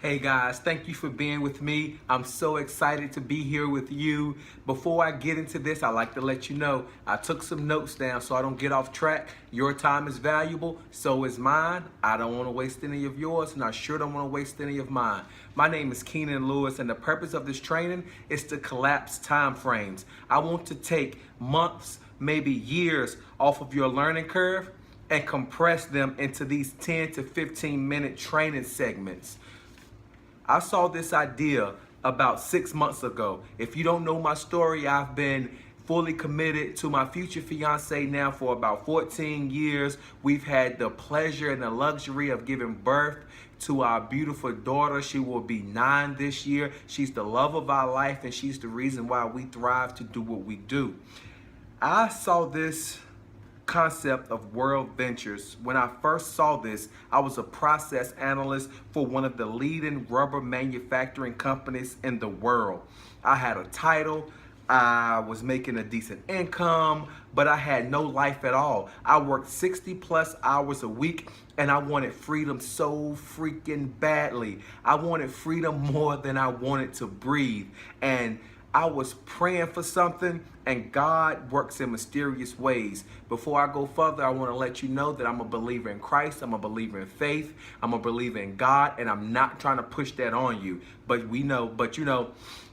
Hey guys, thank you for being with me. I'm so excited to be here with you. Before I get into this, I'd like to let you know I took some notes down so I don't get off track. Your time is valuable, so is mine. I don't want to waste any of yours, and I sure don't want to waste any of mine. My name is Keenan Lewis, and the purpose of this training is to collapse time frames. I want to take months, maybe years off of your learning curve and compress them into these 10 to 15 minute training segments. I saw this idea about 6 months ago. If you don't know my story, I've been fully committed to my future fiance now for about 14 years. We've had the pleasure and the luxury of giving birth to our beautiful daughter. She will be 9 this year. She's the love of our life, and she's the reason why we thrive to do what we do. I saw this concept of world ventures. When I first saw this, I was a process analyst for one of the leading rubber manufacturing companies in the world. I had a title, I was making a decent income, but I had no life at all. I worked 60+ hours a week, and I wanted freedom so freaking badly. I wanted freedom more than I wanted to breathe. And I was praying for something, and God works in mysterious ways. Before I go further, I want to let you know that I'm a believer in Christ. I'm a believer in faith. I'm a believer in God, and I'm not trying to push that on you. But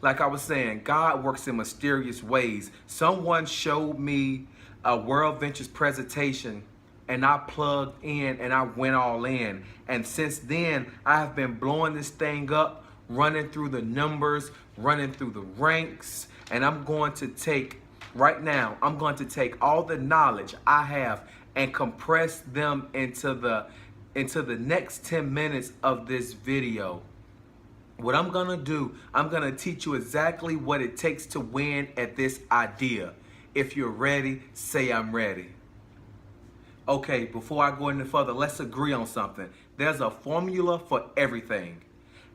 like I was saying, God works in mysterious ways. Someone showed me a World Ventures presentation, and I plugged in and I went all in. And since then, I have been blowing this thing up, running through the numbers, running through the ranks, and I'm going to take all the knowledge I have and compress them into the next 10 minutes of this video. What I'm gonna do, I'm gonna teach you exactly what it takes to win at this idea. If you're ready, say I'm ready. Okay, before I go any further, let's agree on something. There's a formula for everything.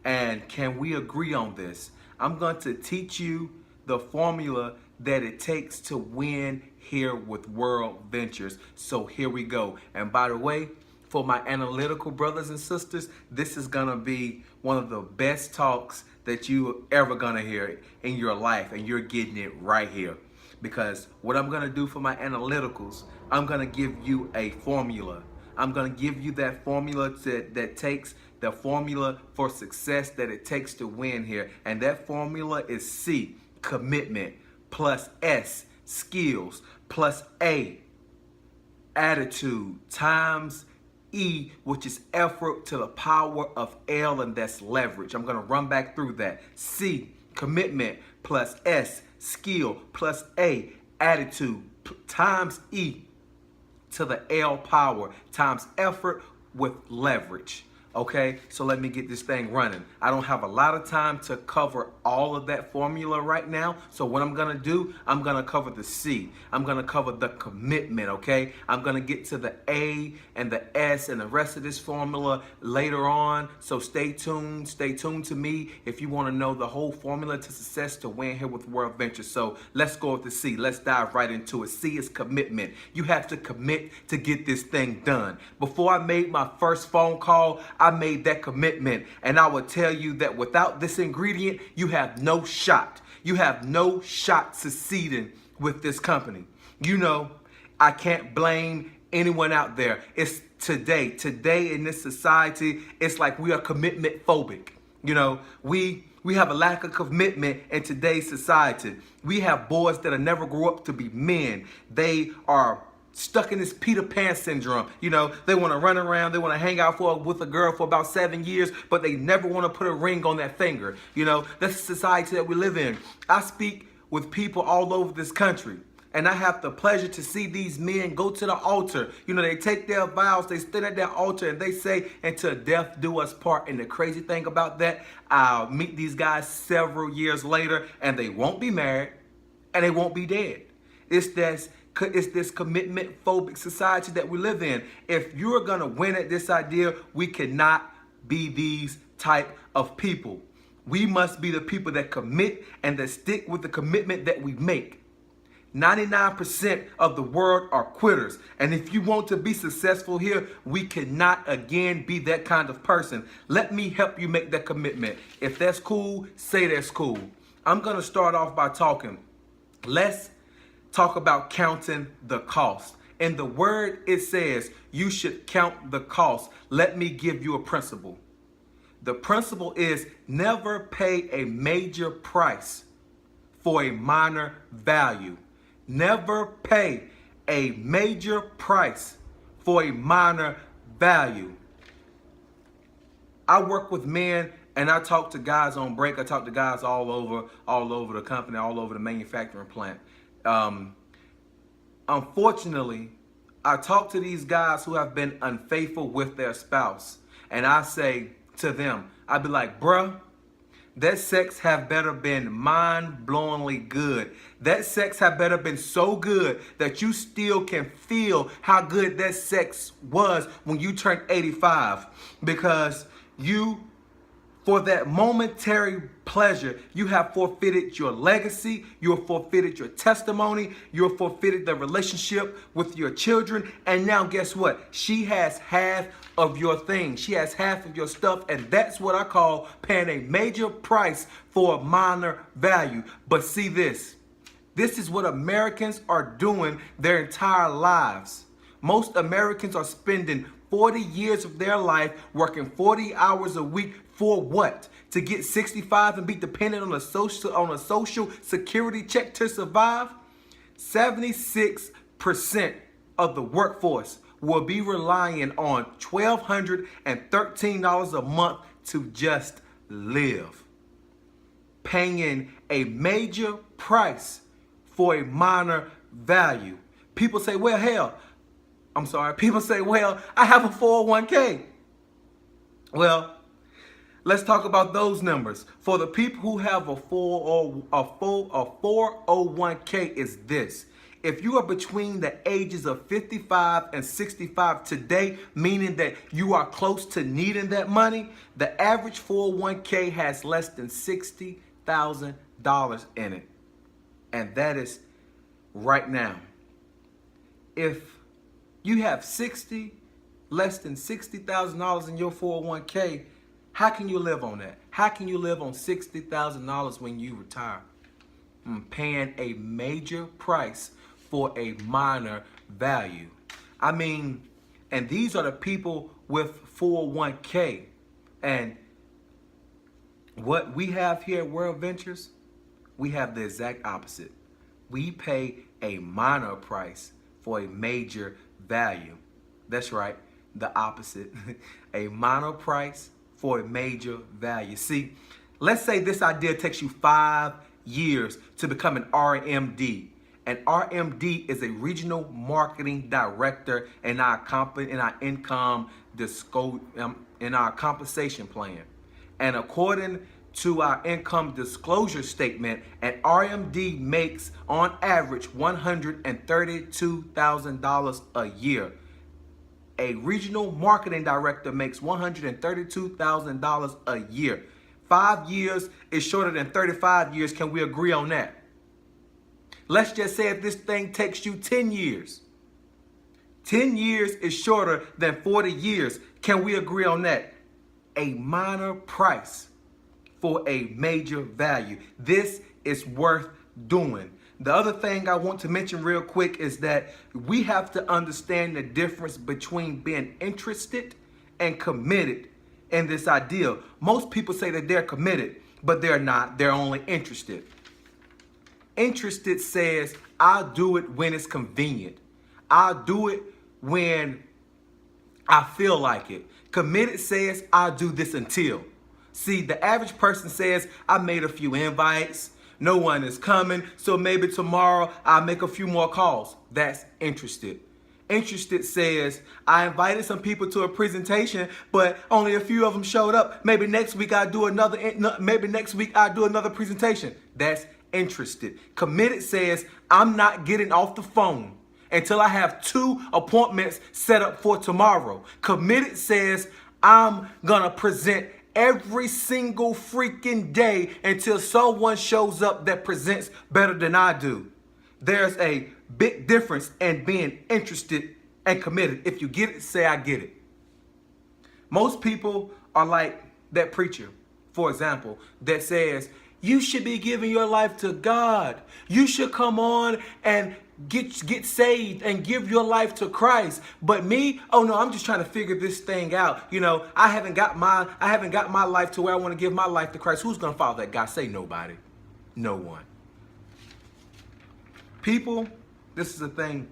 And can we agree on this? I'm going to teach you the formula that it takes to win here with World Ventures. So here we go. And by the way, for my analytical brothers and sisters, this is gonna be one of the best talks that you ever gonna hear in your life, and you're getting it right here. Because what I'm gonna do for my analyticals, I'm gonna give you a formula. I'm gonna give you that formula that takes the formula for success that it takes to win here. And that formula is C, commitment, plus S, skills, plus A, attitude, times E, which is effort to the power of L, and that's leverage. I'm gonna run back through that. C, commitment, plus S, skill, plus A, attitude, times E to the L power, times effort with leverage. Okay, so let me get this thing running. I don't have a lot of time to cover all of that formula right now. So what I'm gonna do, I'm gonna cover the C. I'm gonna cover the commitment, okay? I'm gonna get to the A and the S and the rest of this formula later on. So stay tuned to me if you wanna know the whole formula to success to win here with World Ventures. So let's go with the C. Let's dive right into it. C is commitment. You have to commit to get this thing done. Before I made my first phone call, I made that commitment, and I will tell you that without this ingredient, you have no shot. You have no shot succeeding with this company. You know, I can't blame anyone out there. It's today in this society, it's like we are commitment phobic. You know, we have a lack of commitment in today's society. We have boys that never grew up to be men. They are stuck in this Peter Pan syndrome. You know, they want to run around, they want to hang out with a girl for about 7 years, but they never want to put a ring on that finger. You know, that's the society that we live in. I speak with people all over this country, and I have the pleasure to see these men go to the altar. You know, they take their vows, they stand at their altar, and they say, until death do us part. And the crazy thing about that, I'll meet these guys several years later, and they won't be married, and they won't be dead. It's this commitment phobic society that we live in. If you're gonna win at this idea, we cannot be these type of people. We must be the people that commit and that stick with the commitment that we make. 99% of the world are quitters. And if you want to be successful here, we cannot again be that kind of person. Let me help you make that commitment. If that's cool, say that's cool. I'm going to start off by talking. Let's talk about counting the cost. In the word, it says you should count the cost. Let me give you a principle. The principle is never pay a major price for a minor value. Never pay a major price for a minor value. I work with men and I talk to guys on break. I talk to guys all over the company, all over the manufacturing plant. Unfortunately, I talk to these guys who have been unfaithful with their spouse. And I say to them, I'd be like, bruh, that sex have better been mind-blowingly good. That sex have better been so good that you still can feel how good that sex was when you turned 85. Because you, for that momentary pleasure, you have forfeited your legacy, you have forfeited your testimony, you have forfeited the relationship with your children, and now guess what? She has half of your things. She has half of your stuff, and that's what I call paying a major price for a minor value. But see this. This is what Americans are doing their entire lives. Most Americans are spending 40 years of their life working 40 hours a week for what? To get 65 and be dependent on a social security check to survive? 76% of the workforce will be relying on $1,213 a month to just live. Paying a major price for a minor value. People say, well, people say, well, I have a 401k. Well, let's talk about those numbers. For the people who have a 401k is this. If you are between the ages of 55 and 65 today, meaning that you are close to needing that money, the average 401k has less than $60,000 in it. And that is right now. If you have less than $60,000 in your 401k, how can you live on that? How can you live on $60,000 when you retire? Paying a major price for a minor value. I mean, and these are the people with 401k. And what we have here at World Ventures, we have the exact opposite. We pay a minor price for a major value. That's right, the opposite. A minor price for a major value. See, let's say this idea takes you 5 years to become an RMD. An RMD is a regional marketing director in our compensation plan. And according to our income disclosure statement, an RMD makes on average $132,000 a year. A regional marketing director makes $132,000 a year. 5 years is shorter than 35 years. Can we agree on that? Let's just say if this thing takes you 10 years. 10 years is shorter than 40 years. Can we agree on that? A minor price for a major value. This is worth doing. The other thing I want to mention real quick is that we have to understand the difference between being interested and committed in this ideal. Most people say that they're committed, but they're not. They're only interested. Interested says, I'll do it when it's convenient. I'll do it when I feel like it. Committed says, I'll do this until. See, the average person says, I made a few invites. No one is coming, so maybe tomorrow I'll make a few more calls. That's interested. Interested says, I invited some people to a presentation, but only a few of them showed up. Maybe next week I'll do another presentation. That's interested. Committed says, I'm not getting off the phone until I have 2 appointments set up for tomorrow. Committed says, I'm gonna present every single freaking day until someone shows up that presents better than I do. There's a big difference in being interested and committed. If you get it, say I get it. Most people are like that preacher, for example, that says, you should be giving your life to God. You should come on and get saved and give your life to Christ. But me, oh no, I'm just trying to figure this thing out. You know, I haven't got my life to where I want to give my life to Christ. Who's going to follow that guy? Say nobody. No one. People, this is the thing.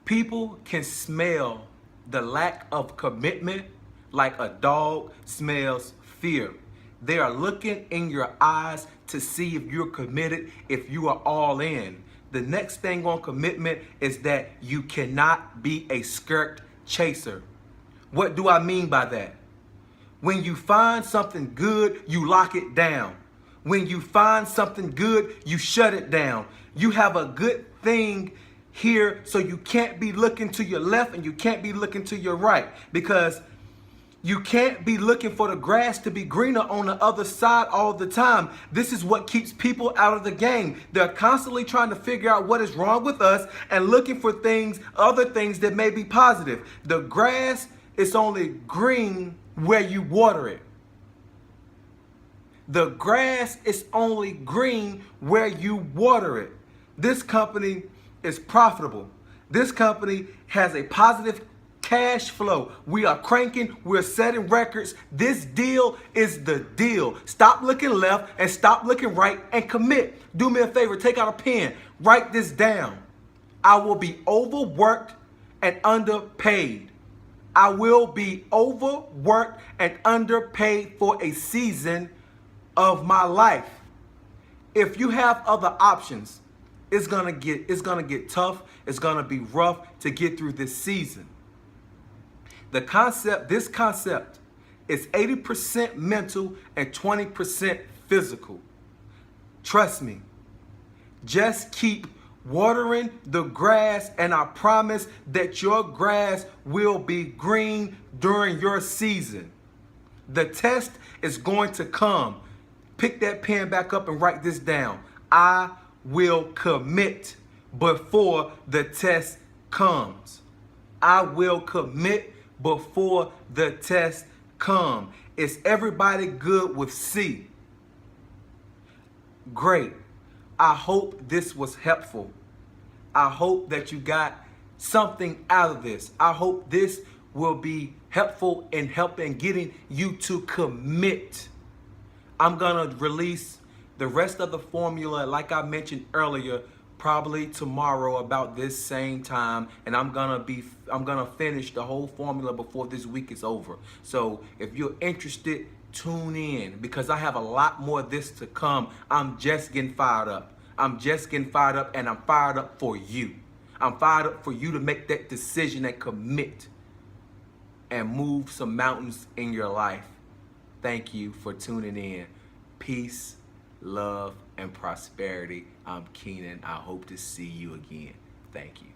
People can smell the lack of commitment like a dog smells fear. They are looking in your eyes to see if you're committed, if you are all in. The next thing on commitment is that you cannot be a skirt chaser. What do I mean by that? When you find something good, you lock it down. When you find something good, you shut it down. You have a good thing here, so you can't be looking to your left and you can't be looking to your right, because you can't be looking for the grass to be greener on the other side all the time. This is what keeps people out of the game. They're constantly trying to figure out what is wrong with us and looking for things, other things that may be positive. The grass is only green where you water it. The grass is only green where you water it. This company is profitable. This company has a positive cash flow. We are cranking. We're setting records. This deal is the deal. Stop looking left and stop looking right and commit. Do me a favor. Take out a pen. Write this down. I will be overworked and underpaid. I will be overworked and underpaid for a season of my life. If you have other options, it's gonna get tough. It's gonna be rough to get through this season. This concept is 80% mental and 20% physical. Trust me. Just keep watering the grass, and I promise that your grass will be green during your season. The test is going to come. Pick that pen back up and write this down. I will commit before the test comes. I will commit before the test comes. Is everybody good with C? Great. I hope this was helpful. I hope that you got something out of this. I hope this will be helpful in helping getting you to commit. I'm gonna release the rest of the formula, like I mentioned earlier, probably tomorrow about this same time, and I'm gonna finish the whole formula before this week is over. So if you're interested, tune in, because I have a lot more of this to come. I'm just getting fired up. I'm just getting fired up, and I'm fired up for you. I'm fired up for you to make that decision and commit and move some mountains in your life. Thank you for tuning in. Peace, love, and prosperity. I'm Keenan. I hope to see you again. Thank you.